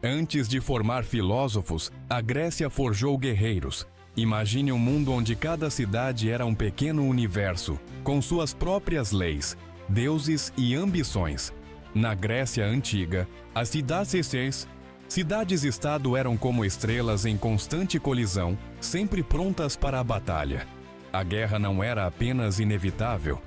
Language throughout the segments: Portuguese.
Antes de formar filósofos, a Grécia forjou guerreiros. Imagine um mundo onde cada cidade era um pequeno universo, com suas próprias leis, deuses e ambições. Na Grécia Antiga, as cidades-estado eram como estrelas em constante colisão, sempre prontas para a batalha. A guerra não era apenas inevitável.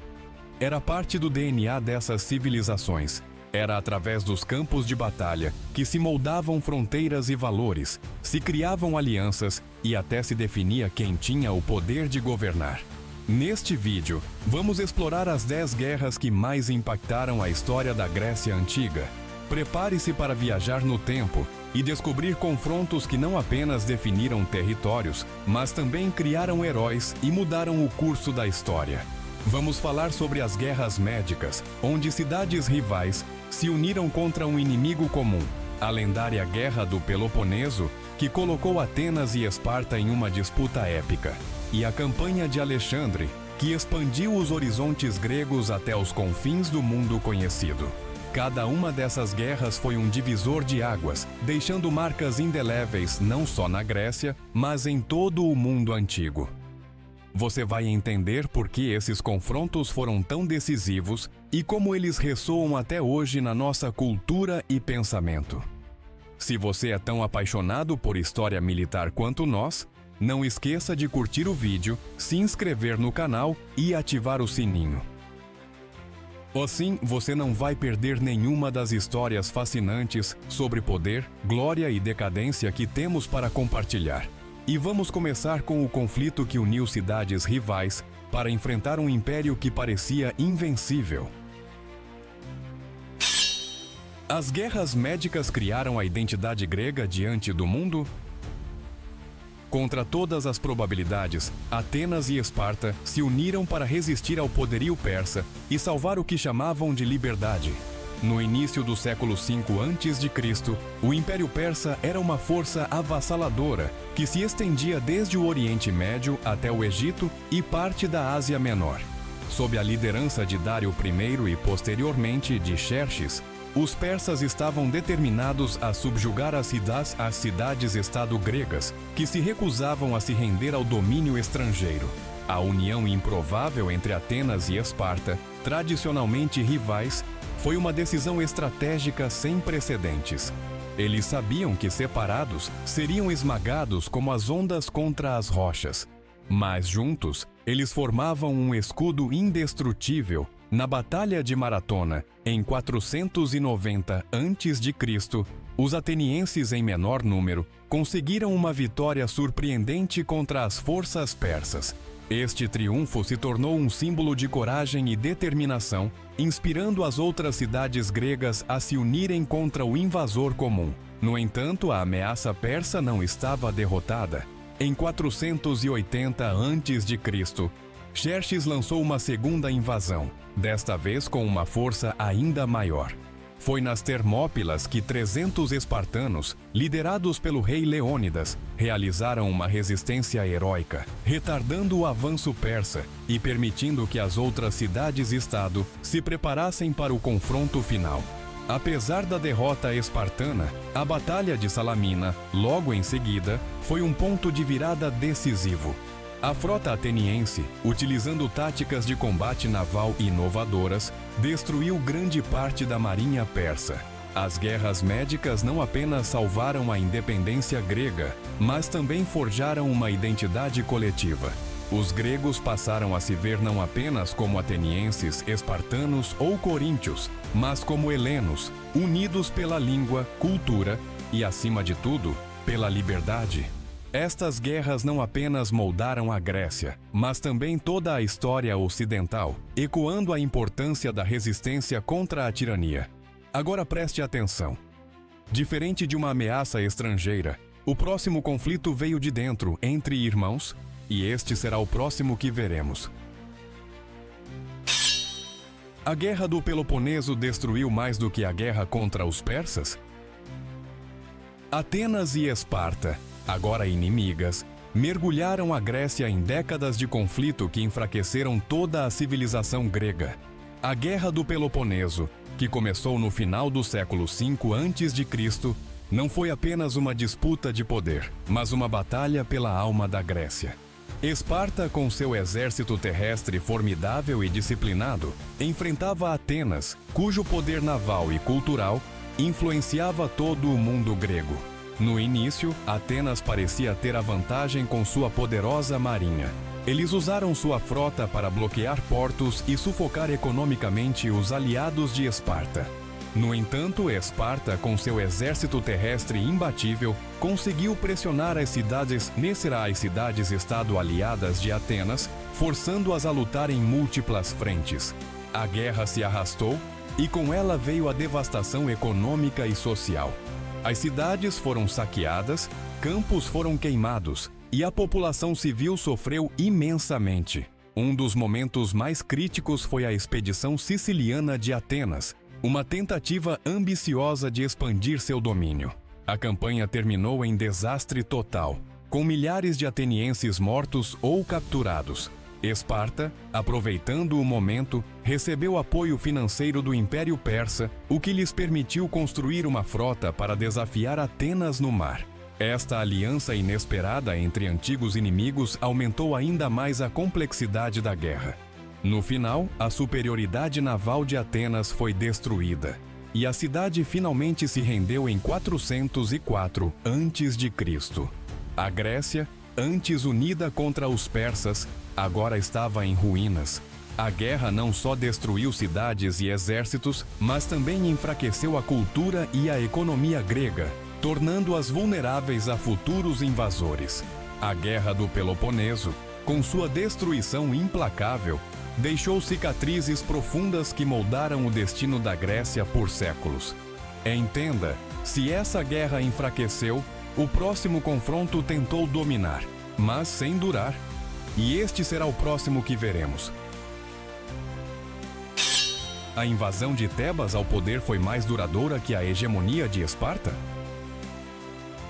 Era parte do DNA dessas civilizações. Era através dos campos de batalha que se moldavam fronteiras e valores, se criavam alianças e até se definia quem tinha o poder de governar. Neste vídeo, vamos explorar as 10 guerras que mais impactaram a história da Grécia Antiga. Prepare-se para viajar no tempo e descobrir confrontos que não apenas definiram territórios, mas também criaram heróis e mudaram o curso da história. Vamos falar sobre as guerras médicas, onde cidades rivais se uniram contra um inimigo comum. A lendária Guerra do Peloponeso, que colocou Atenas e Esparta em uma disputa épica. E a Campanha de Alexandre, que expandiu os horizontes gregos até os confins do mundo conhecido. Cada uma dessas guerras foi um divisor de águas, deixando marcas indeléveis não só na Grécia, mas em todo o mundo antigo. Você vai entender por que esses confrontos foram tão decisivos e como eles ressoam até hoje na nossa cultura e pensamento. Se você é tão apaixonado por história militar quanto nós, não esqueça de curtir o vídeo, se inscrever no canal e ativar o sininho. Assim, você não vai perder nenhuma das histórias fascinantes sobre poder, glória e decadência que temos para compartilhar. E vamos começar com o conflito que uniu cidades rivais para enfrentar um império que parecia invencível. As guerras médicas criaram a identidade grega diante do mundo? Contra todas as probabilidades, Atenas e Esparta se uniram para resistir ao poderio persa e salvar o que chamavam de liberdade. No início do século V a.C., o Império Persa era uma força avassaladora que se estendia desde o Oriente Médio até o Egito e parte da Ásia Menor. Sob a liderança de Dário I e posteriormente de Xerxes, os persas estavam determinados a subjugar as cidades-estado gregas, que se recusavam a se render ao domínio estrangeiro. A união improvável entre Atenas e Esparta, tradicionalmente rivais, foi uma decisão estratégica sem precedentes. Eles sabiam que separados seriam esmagados como as ondas contra as rochas. Mas juntos, eles formavam um escudo indestrutível. Na Batalha de Maratona, em 490 a.C., os atenienses em menor número conseguiram uma vitória surpreendente contra as forças persas. Este triunfo se tornou um símbolo de coragem e determinação, inspirando as outras cidades gregas a se unirem contra o invasor comum. No entanto, a ameaça persa não estava derrotada. Em 480 a.C., Xerxes lançou uma segunda invasão, desta vez com uma força ainda maior. Foi nas Termópilas que 300 espartanos, liderados pelo rei Leônidas, realizaram uma resistência heróica, retardando o avanço persa e permitindo que as outras cidades-estado se preparassem para o confronto final. Apesar da derrota espartana, a Batalha de Salamina, logo em seguida, foi um ponto de virada decisivo. A frota ateniense, utilizando táticas de combate naval inovadoras, destruiu grande parte da marinha persa. As guerras médicas não apenas salvaram a independência grega, mas também forjaram uma identidade coletiva. Os gregos passaram a se ver não apenas como atenienses, espartanos ou coríntios, mas como helenos, unidos pela língua, cultura e, acima de tudo, pela liberdade. Estas guerras não apenas moldaram a Grécia, mas também toda a história ocidental, ecoando a importância da resistência contra a tirania. Agora preste atenção. Diferente de uma ameaça estrangeira, o próximo conflito veio de dentro, entre irmãos, e este será o próximo que veremos. A Guerra do Peloponeso destruiu mais do que a guerra contra os persas? Atenas e Esparta, agora inimigas, mergulharam a Grécia em décadas de conflito que enfraqueceram toda a civilização grega. A Guerra do Peloponeso, que começou no final do século V a.C., Não foi apenas uma disputa de poder, mas uma batalha pela alma da Grécia. Esparta, com seu exército terrestre formidável e disciplinado, enfrentava Atenas, cujo poder naval e cultural influenciava todo o mundo grego. No início, Atenas parecia ter a vantagem com sua poderosa marinha. Eles usaram sua frota para bloquear portos e sufocar economicamente os aliados de Esparta. No entanto, Esparta, com seu exército terrestre imbatível, conseguiu pressionar as cidades-estado aliadas de Atenas, forçando-as a lutar em múltiplas frentes. A guerra se arrastou e com ela veio a devastação econômica e social. As cidades foram saqueadas, campos foram queimados e a população civil sofreu imensamente. Um dos momentos mais críticos foi a expedição siciliana de Atenas, uma tentativa ambiciosa de expandir seu domínio. A campanha terminou em desastre total, com milhares de atenienses mortos ou capturados. Esparta, aproveitando o momento, recebeu apoio financeiro do Império Persa, o que lhes permitiu construir uma frota para desafiar Atenas no mar. Esta aliança inesperada entre antigos inimigos aumentou ainda mais a complexidade da guerra. No final, a superioridade naval de Atenas foi destruída, e a cidade finalmente se rendeu em 404 a.C. A Grécia, antes unida contra os persas, agora estava em ruínas. A guerra não só destruiu cidades e exércitos, mas também enfraqueceu a cultura e a economia grega, tornando-as vulneráveis a futuros invasores. A Guerra do Peloponeso, com sua destruição implacável, deixou cicatrizes profundas que moldaram o destino da Grécia por séculos. Entenda, se essa guerra enfraqueceu, o próximo confronto tentou dominar, mas sem durar. E este será o próximo que veremos. A invasão de Tebas ao poder foi mais duradoura que a hegemonia de Esparta?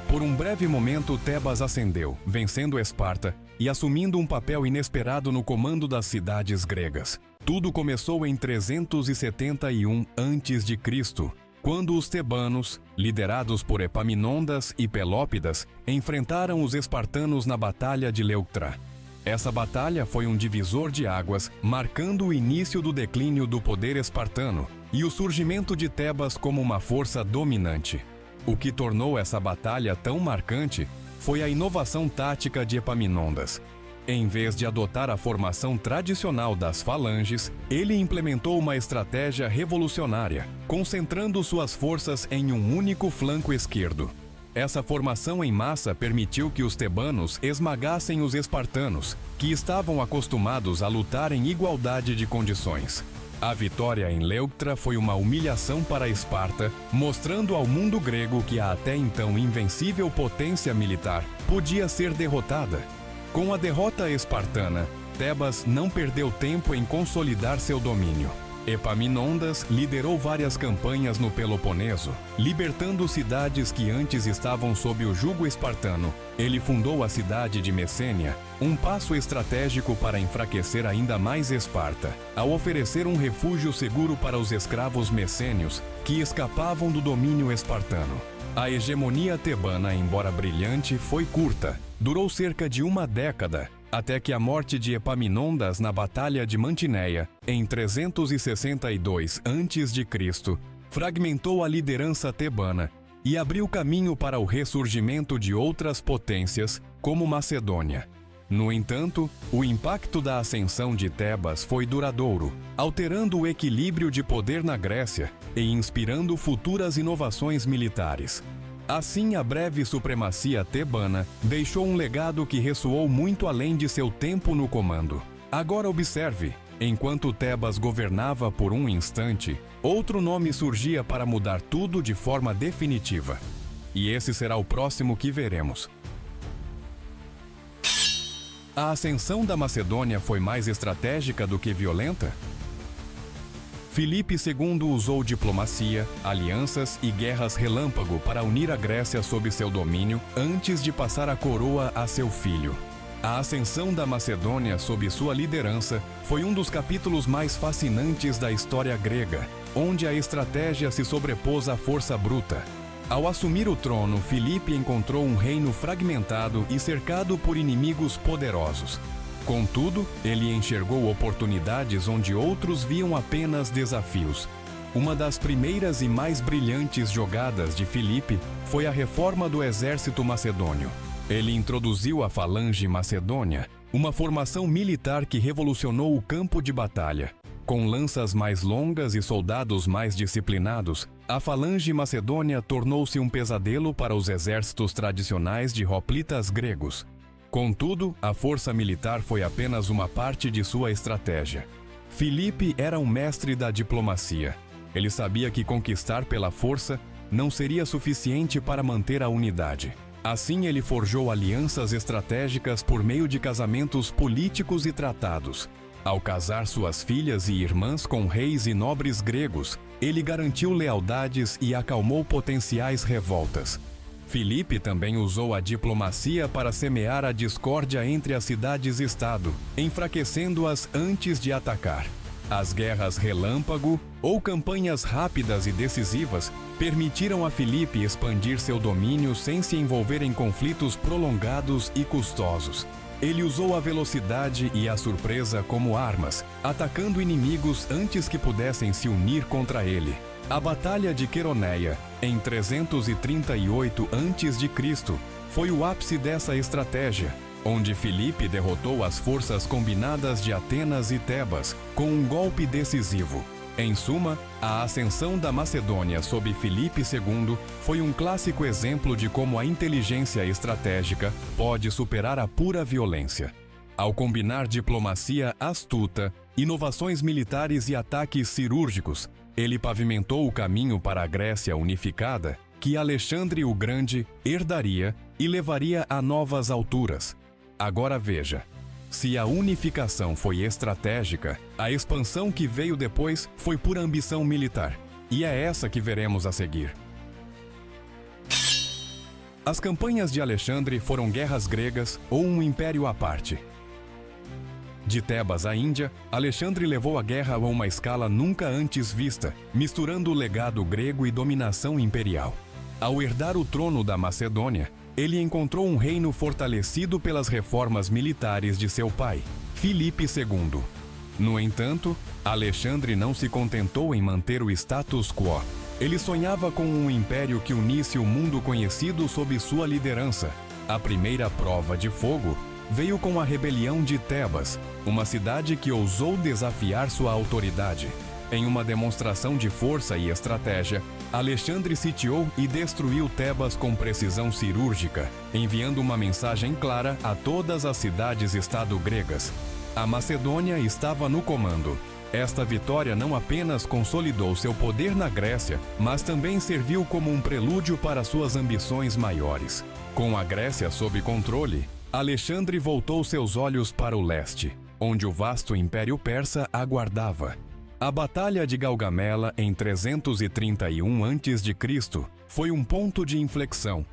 Por um breve momento, Tebas ascendeu, vencendo Esparta e assumindo um papel inesperado no comando das cidades gregas. Tudo começou em 371 a.C., quando os tebanos, liderados por Epaminondas e Pelópidas, enfrentaram os espartanos na Batalha de Leuctra. Essa batalha foi um divisor de águas, marcando o início do declínio do poder espartano e o surgimento de Tebas como uma força dominante. O que tornou essa batalha tão marcante foi a inovação tática de Epaminondas. Em vez de adotar a formação tradicional das falanges, ele implementou uma estratégia revolucionária, concentrando suas forças em um único flanco esquerdo. Essa formação em massa permitiu que os tebanos esmagassem os espartanos, que estavam acostumados a lutar em igualdade de condições. A vitória em Leuctra foi uma humilhação para Esparta, mostrando ao mundo grego que a até então invencível potência militar podia ser derrotada. Com a derrota espartana, Tebas não perdeu tempo em consolidar seu domínio. Epaminondas liderou várias campanhas no Peloponeso, libertando cidades que antes estavam sob o jugo espartano. Ele fundou a cidade de Messênia, um passo estratégico para enfraquecer ainda mais Esparta, ao oferecer um refúgio seguro para os escravos messênios que escapavam do domínio espartano. A hegemonia tebana, embora brilhante, foi curta. Durou cerca de uma década, até que a morte de Epaminondas na Batalha de Mantineia, em 362 a.C., fragmentou a liderança tebana e abriu caminho para o ressurgimento de outras potências, como Macedônia. No entanto, o impacto da ascensão de Tebas foi duradouro, alterando o equilíbrio de poder na Grécia e inspirando futuras inovações militares. Assim, a breve supremacia tebana deixou um legado que ressoou muito além de seu tempo no comando. Agora observe, enquanto Tebas governava por um instante, outro nome surgia para mudar tudo de forma definitiva. E esse será o próximo que veremos. A ascensão da Macedônia foi mais estratégica do que violenta? Filipe II usou diplomacia, alianças e guerras relâmpago para unir a Grécia sob seu domínio antes de passar a coroa a seu filho. A ascensão da Macedônia sob sua liderança foi um dos capítulos mais fascinantes da história grega, onde a estratégia se sobrepôs à força bruta. Ao assumir o trono, Filipe encontrou um reino fragmentado e cercado por inimigos poderosos. Contudo, ele enxergou oportunidades onde outros viam apenas desafios. Uma das primeiras e mais brilhantes jogadas de Filipe foi a reforma do exército macedônio. Ele introduziu a falange macedônia, uma formação militar que revolucionou o campo de batalha. Com lanças mais longas e soldados mais disciplinados, a falange macedônia tornou-se um pesadelo para os exércitos tradicionais de hoplitas gregos. Contudo, a força militar foi apenas uma parte de sua estratégia. Filipe era um mestre da diplomacia. Ele sabia que conquistar pela força não seria suficiente para manter a unidade. Assim, ele forjou alianças estratégicas por meio de casamentos políticos e tratados. Ao casar suas filhas e irmãs com reis e nobres gregos, ele garantiu lealdades e acalmou potenciais revoltas. Filipe também usou a diplomacia para semear a discórdia entre as cidades-estado, enfraquecendo-as antes de atacar. As guerras relâmpago, ou campanhas rápidas e decisivas, permitiram a Filipe expandir seu domínio sem se envolver em conflitos prolongados e custosos. Ele usou a velocidade e a surpresa como armas, atacando inimigos antes que pudessem se unir contra ele. A Batalha de Queroneia, em 338 a.C., foi o ápice dessa estratégia, onde Filipe derrotou as forças combinadas de Atenas e Tebas com um golpe decisivo. Em suma, a ascensão da Macedônia sob Filipe II foi um clássico exemplo de como a inteligência estratégica pode superar a pura violência. Ao combinar diplomacia astuta, inovações militares e ataques cirúrgicos, ele pavimentou o caminho para a Grécia unificada, que Alexandre o Grande herdaria e levaria a novas alturas. Agora veja. Se a unificação foi estratégica, a expansão que veio depois foi pura ambição militar. E é essa que veremos a seguir. As campanhas de Alexandre foram guerras gregas ou um império à parte. De Tebas à Índia, Alexandre levou a guerra a uma escala nunca antes vista, misturando o legado grego e dominação imperial. Ao herdar o trono da Macedônia, ele encontrou um reino fortalecido pelas reformas militares de seu pai, Filipe II. No entanto, Alexandre não se contentou em manter o status quo. Ele sonhava com um império que unisse o mundo conhecido sob sua liderança. A primeira prova de fogo veio com a rebelião de Tebas, uma cidade que ousou desafiar sua autoridade. Em uma demonstração de força e estratégia, Alexandre sitiou e destruiu Tebas com precisão cirúrgica, enviando uma mensagem clara a todas as cidades-estado gregas. A Macedônia estava no comando. Esta vitória não apenas consolidou seu poder na Grécia, mas também serviu como um prelúdio para suas ambições maiores. Com a Grécia sob controle, Alexandre voltou seus olhos para o leste, onde o vasto Império Persa aguardava. A Batalha de Gaugamela, em 331 a.C., foi um ponto de inflexão.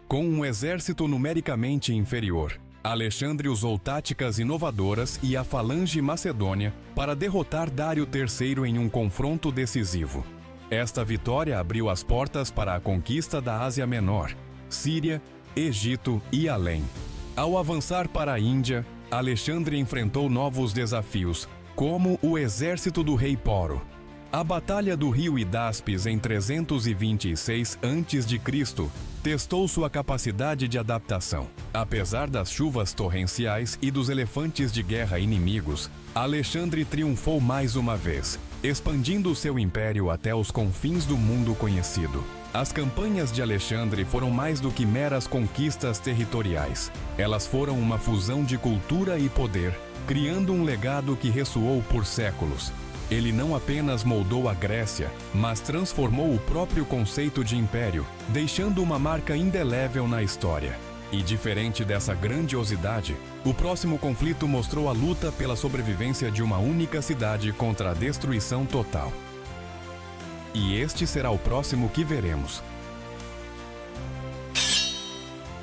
Com um exército numericamente inferior, Alexandre usou táticas inovadoras e a falange macedônia para derrotar Dário III em um confronto decisivo. Esta vitória abriu as portas para a conquista da Ásia Menor, Síria, Egito e além. Ao avançar para a Índia, Alexandre enfrentou novos desafios, como o exército do rei Poro. A Batalha do Rio Hidáspes em 326 a.C. testou sua capacidade de adaptação. Apesar das chuvas torrenciais e dos elefantes de guerra inimigos, Alexandre triunfou mais uma vez, expandindo seu império até os confins do mundo conhecido. As campanhas de Alexandre foram mais do que meras conquistas territoriais. Elas foram uma fusão de cultura e poder, criando um legado que ressoou por séculos. Ele não apenas moldou a Grécia, mas transformou o próprio conceito de império, deixando uma marca indelével na história. E diferente dessa grandiosidade, o próximo conflito mostrou a luta pela sobrevivência de uma única cidade contra a destruição total. E este será o próximo que veremos.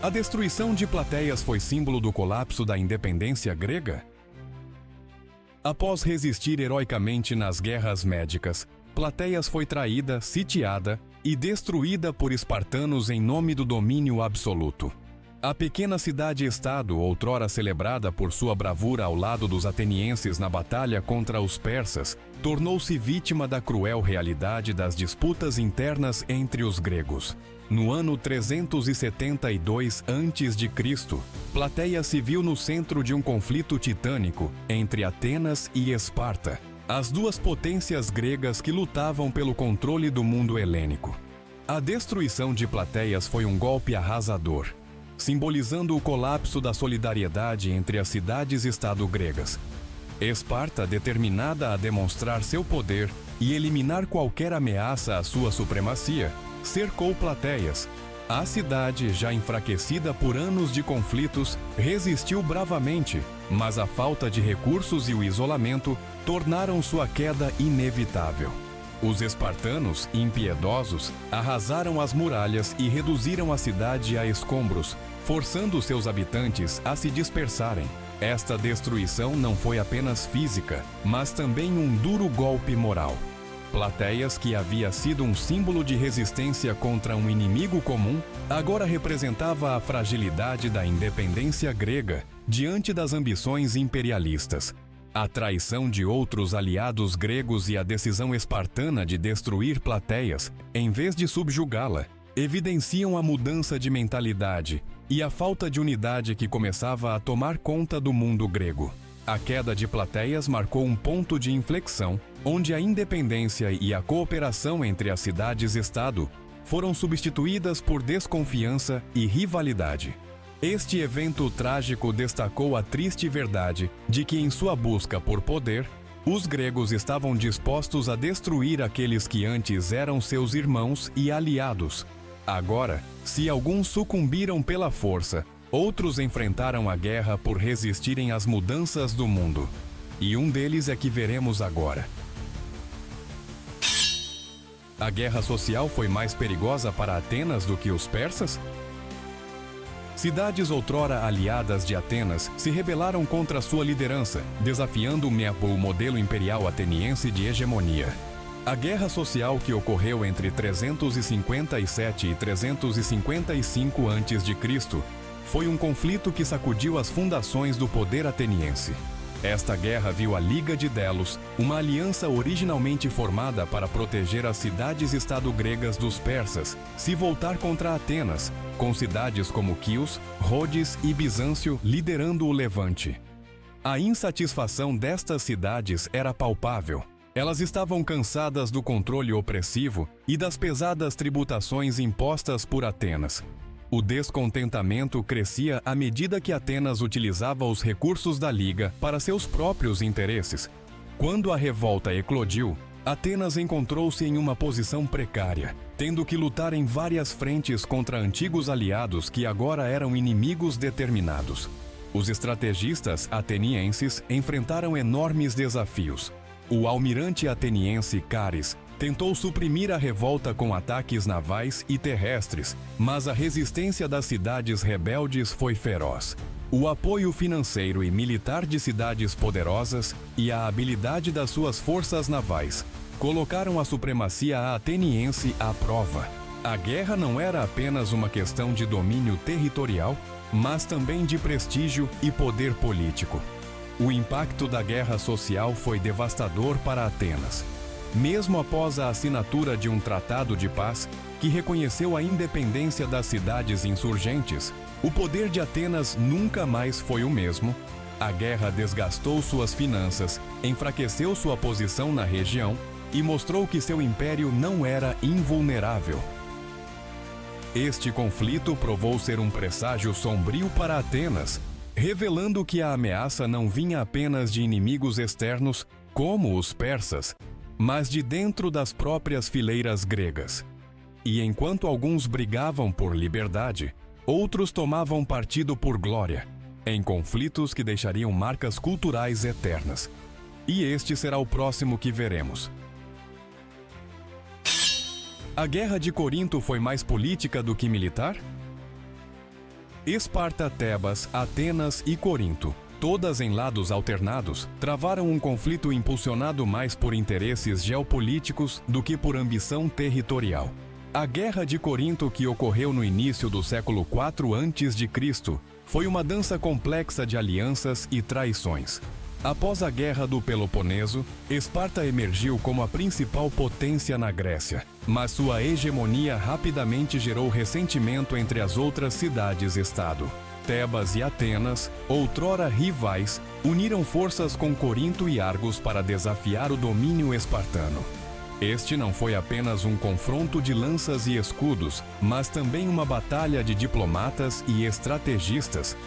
A destruição de Plateias foi símbolo do colapso da independência grega? Após resistir heroicamente nas guerras médicas, Plateias foi traída, sitiada e destruída por espartanos em nome do domínio absoluto. A pequena cidade-estado, outrora celebrada por sua bravura ao lado dos atenienses na batalha contra os persas, tornou-se vítima da cruel realidade das disputas internas entre os gregos. No ano 372 a.C., Plateia se viu no centro de um conflito titânico entre Atenas e Esparta, as duas potências gregas que lutavam pelo controle do mundo helênico. A destruição de Plateias foi um golpe arrasador, simbolizando o colapso da solidariedade entre as cidades-estado gregas. Esparta, determinada a demonstrar seu poder e eliminar qualquer ameaça à sua supremacia, cercou Plateias. A cidade, já enfraquecida por anos de conflitos, resistiu bravamente, mas a falta de recursos e o isolamento tornaram sua queda inevitável. Os espartanos, impiedosos, arrasaram as muralhas e reduziram a cidade a escombros, forçando seus habitantes a se dispersarem. Esta destruição não foi apenas física, mas também um duro golpe moral. Plateias, que havia sido um símbolo de resistência contra um inimigo comum, agora representava a fragilidade da independência grega diante das ambições imperialistas. A traição de outros aliados gregos e a decisão espartana de destruir Plateias, em vez de subjugá-la, evidenciam a mudança de mentalidade e a falta de unidade que começava a tomar conta do mundo grego. A queda de Plateias marcou um ponto de inflexão, onde a independência e a cooperação entre as cidades-estado foram substituídas por desconfiança e rivalidade. Este evento trágico destacou a triste verdade de que, em sua busca por poder, os gregos estavam dispostos a destruir aqueles que antes eram seus irmãos e aliados. Agora, se alguns sucumbiram pela força, outros enfrentaram a guerra por resistirem às mudanças do mundo. E um deles é que veremos agora. A guerra social foi mais perigosa para Atenas do que os persas? Cidades outrora aliadas de Atenas se rebelaram contra sua liderança, desafiando o modelo imperial ateniense de hegemonia. A guerra social que ocorreu entre 357 e 355 a.C. foi um conflito que sacudiu as fundações do poder ateniense. Esta guerra viu a Liga de Delos, uma aliança originalmente formada para proteger as cidades-estado gregas dos persas, se voltar contra Atenas, com cidades como Quios, Rhodes e Bizâncio liderando o levante. A insatisfação destas cidades era palpável. Elas estavam cansadas do controle opressivo e das pesadas tributações impostas por Atenas. O descontentamento crescia à medida que Atenas utilizava os recursos da Liga para seus próprios interesses. Quando a revolta eclodiu, Atenas encontrou-se em uma posição precária, tendo que lutar em várias frentes contra antigos aliados que agora eram inimigos determinados. Os estrategistas atenienses enfrentaram enormes desafios. O almirante ateniense Cáris tentou suprimir a revolta com ataques navais e terrestres, mas a resistência das cidades rebeldes foi feroz. O apoio financeiro e militar de cidades poderosas e a habilidade das suas forças navais colocaram a supremacia ateniense à prova. A guerra não era apenas uma questão de domínio territorial, mas também de prestígio e poder político. O impacto da guerra social foi devastador para Atenas. Mesmo após a assinatura de um tratado de paz que reconheceu a independência das cidades insurgentes, o poder de Atenas nunca mais foi o mesmo. A guerra desgastou suas finanças, enfraqueceu sua posição na região e mostrou que seu império não era invulnerável. Este conflito provou ser um presságio sombrio para Atenas, revelando que a ameaça não vinha apenas de inimigos externos, como os persas, mas de dentro das próprias fileiras gregas. E enquanto alguns brigavam por liberdade, outros tomavam partido por glória, em conflitos que deixariam marcas culturais eternas. E este será o próximo que veremos. A Guerra de Corinto foi mais política do que militar? Esparta, Tebas, Atenas e Corinto, todas em lados alternados, travaram um conflito impulsionado mais por interesses geopolíticos do que por ambição territorial. A Guerra de Corinto, que ocorreu no início do século IV a.C., foi uma dança complexa de alianças e traições. Após a Guerra do Peloponeso, Esparta emergiu como a principal potência na Grécia, mas sua hegemonia rapidamente gerou ressentimento entre as outras cidades-estado. Tebas e Atenas, outrora rivais, uniram forças com Corinto e Argos para desafiar o domínio espartano. Este não foi apenas um confronto de lanças e escudos, mas também uma batalha de diplomatas e estrategistas.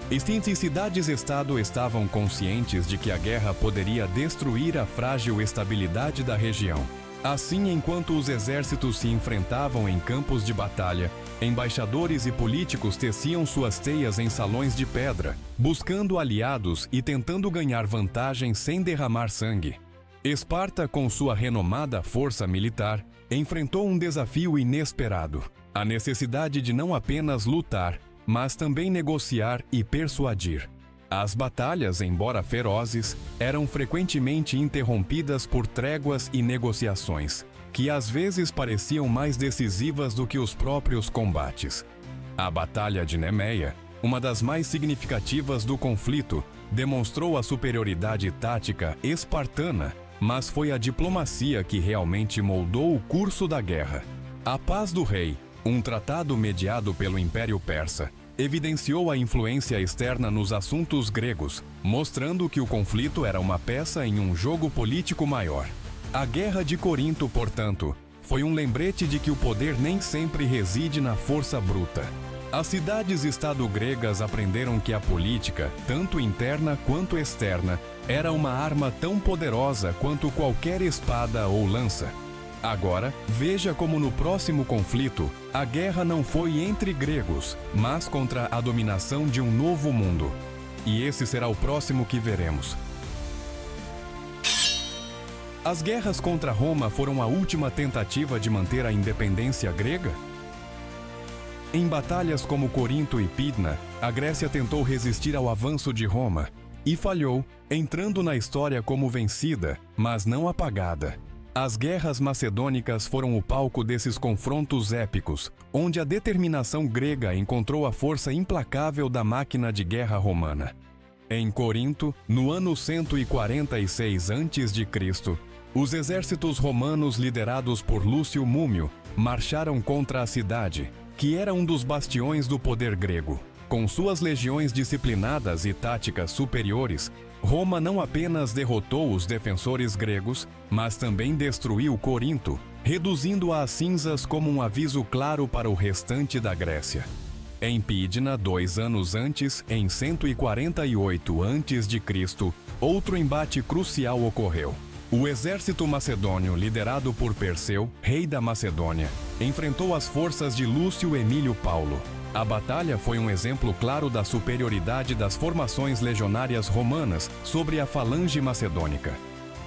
Estas cidades-estado estavam conscientes de que a guerra poderia destruir a frágil estabilidade da região. Assim, enquanto os exércitos se enfrentavam em campos de batalha, embaixadores e políticos teciam suas teias em salões de pedra, buscando aliados e tentando ganhar vantagem sem derramar sangue. Esparta, com sua renomada força militar, enfrentou um desafio inesperado: a necessidade de não apenas lutar, mas também negociar e persuadir. As batalhas, embora ferozes, eram frequentemente interrompidas por tréguas e negociações, que às vezes pareciam mais decisivas do que os próprios combates. A Batalha de Nemeia, uma das mais significativas do conflito, demonstrou a superioridade tática espartana, mas foi a diplomacia que realmente moldou o curso da guerra. A Paz do Rei, um tratado mediado pelo Império Persa, evidenciou a influência externa nos assuntos gregos, mostrando que o conflito era uma peça em um jogo político maior. A Guerra de Corinto, portanto, foi um lembrete de que o poder nem sempre reside na força bruta. As cidades-estado gregas aprenderam que a política, tanto interna quanto externa, era uma arma tão poderosa quanto qualquer espada ou lança. Agora, veja como no próximo conflito, a guerra não foi entre gregos, mas contra a dominação de um novo mundo. E esse será o próximo que veremos. As guerras contra Roma foram a última tentativa de manter a independência grega? Em batalhas como Corinto e Pydna, a Grécia tentou resistir ao avanço de Roma e falhou, entrando na história como vencida, mas não apagada. As guerras macedônicas foram o palco desses confrontos épicos, onde a determinação grega encontrou a força implacável da máquina de guerra romana. Em Corinto, no ano 146 a.C., os exércitos romanos liderados por Lúcio Múmio marcharam contra a cidade, que era um dos bastiões do poder grego. Com suas legiões disciplinadas e táticas superiores, Roma não apenas derrotou os defensores gregos, mas também destruiu Corinto, reduzindo-a a cinzas como um aviso claro para o restante da Grécia. Em Pydna, 2 anos antes, em 148 a.C., outro embate crucial ocorreu. O exército macedônio, liderado por Perseu, rei da Macedônia, enfrentou as forças de Lúcio Emílio Paulo. A batalha foi um exemplo claro da superioridade das formações legionárias romanas sobre a falange macedônica.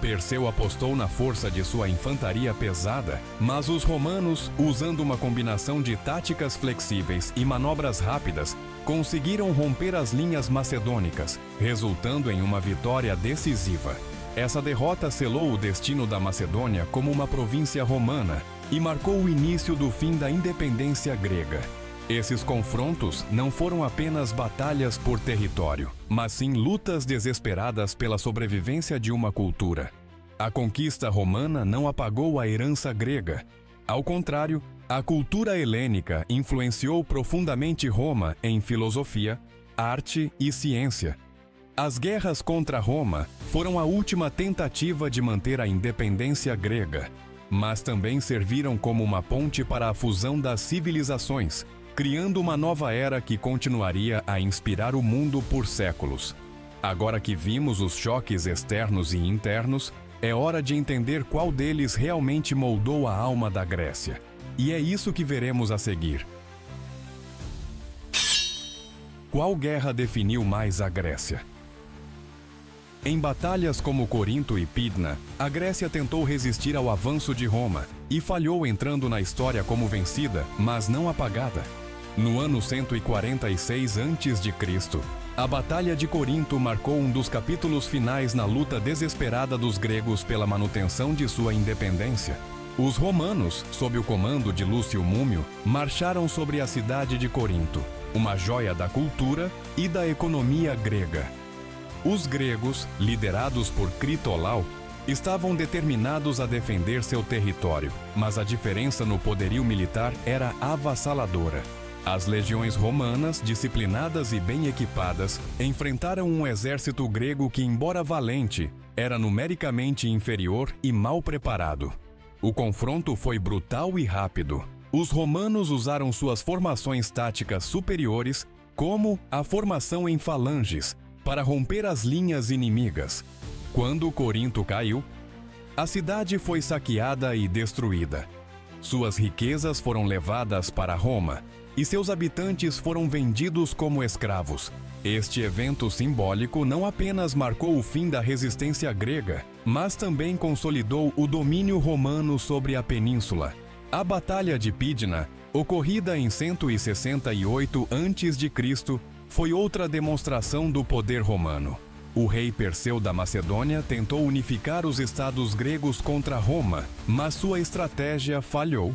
Perseu apostou na força de sua infantaria pesada, mas os romanos, usando uma combinação de táticas flexíveis e manobras rápidas, conseguiram romper as linhas macedônicas, resultando em uma vitória decisiva. Essa derrota selou o destino da Macedônia como uma província romana e marcou o início do fim da independência grega. Esses confrontos não foram apenas batalhas por território, mas sim lutas desesperadas pela sobrevivência de uma cultura. A conquista romana não apagou a herança grega. Ao contrário, a cultura helênica influenciou profundamente Roma em filosofia, arte e ciência. As guerras contra Roma foram a última tentativa de manter a independência grega, mas também serviram como uma ponte para a fusão das civilizações, criando uma nova era que continuaria a inspirar o mundo por séculos. Agora que vimos os choques externos e internos, é hora de entender qual deles realmente moldou a alma da Grécia. E é isso que veremos a seguir. Qual guerra definiu mais a Grécia? Em batalhas como Corinto e Pydna, a Grécia tentou resistir ao avanço de Roma e falhou, entrando na história como vencida, mas não apagada. No ano 146 a.C., a Batalha de Corinto marcou um dos capítulos finais na luta desesperada dos gregos pela manutenção de sua independência. Os romanos, sob o comando de Lúcio Múmio, marcharam sobre a cidade de Corinto, uma joia da cultura e da economia grega. Os gregos, liderados por Critolau, estavam determinados a defender seu território, mas a diferença no poderio militar era avassaladora. As legiões romanas, disciplinadas e bem equipadas, enfrentaram um exército grego que, embora valente, era numericamente inferior e mal preparado. O confronto foi brutal e rápido. Os romanos usaram suas formações táticas superiores, como a formação em falanges, para romper as linhas inimigas. Quando Corinto caiu, a cidade foi saqueada e destruída. Suas riquezas foram levadas para Roma e seus habitantes foram vendidos como escravos. Este evento simbólico não apenas marcou o fim da resistência grega, mas também consolidou o domínio romano sobre a península. A Batalha de Pídna, ocorrida em 168 a.C., foi outra demonstração do poder romano. O rei Perseu da Macedônia tentou unificar os estados gregos contra Roma, mas sua estratégia falhou.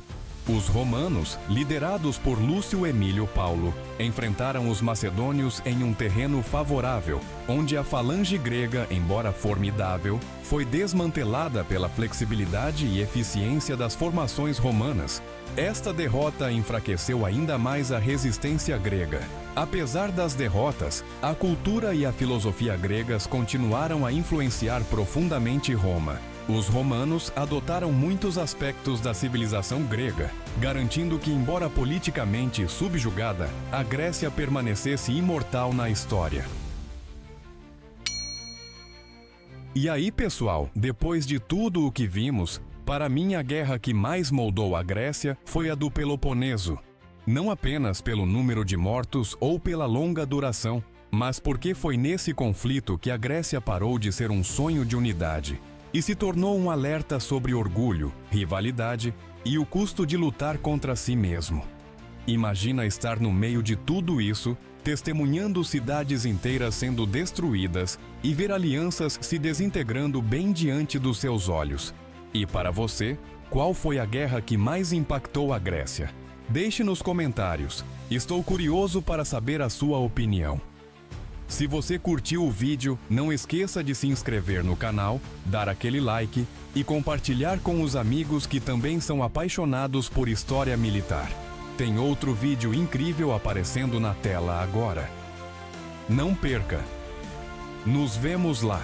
Os romanos, liderados por Lúcio Emílio Paulo, enfrentaram os macedônios em um terreno favorável, onde a falange grega, embora formidável, foi desmantelada pela flexibilidade e eficiência das formações romanas. Esta derrota enfraqueceu ainda mais a resistência grega. Apesar das derrotas, a cultura e a filosofia gregas continuaram a influenciar profundamente Roma. Os romanos adotaram muitos aspectos da civilização grega, garantindo que, embora politicamente subjugada, a Grécia permanecesse imortal na história. E aí, pessoal, depois de tudo o que vimos, para mim a guerra que mais moldou a Grécia foi a do Peloponeso. Não apenas pelo número de mortos ou pela longa duração, mas porque foi nesse conflito que a Grécia parou de ser um sonho de unidade e se tornou um alerta sobre orgulho, rivalidade e o custo de lutar contra si mesmo. Imagina estar no meio de tudo isso, testemunhando cidades inteiras sendo destruídas e ver alianças se desintegrando bem diante dos seus olhos. E para você, qual foi a guerra que mais impactou a Grécia? Deixe nos comentários. Estou curioso para saber a sua opinião. Se você curtiu o vídeo, não esqueça de se inscrever no canal, dar aquele like e compartilhar com os amigos que também são apaixonados por história militar. Tem outro vídeo incrível aparecendo na tela agora. Não perca! Nos vemos lá!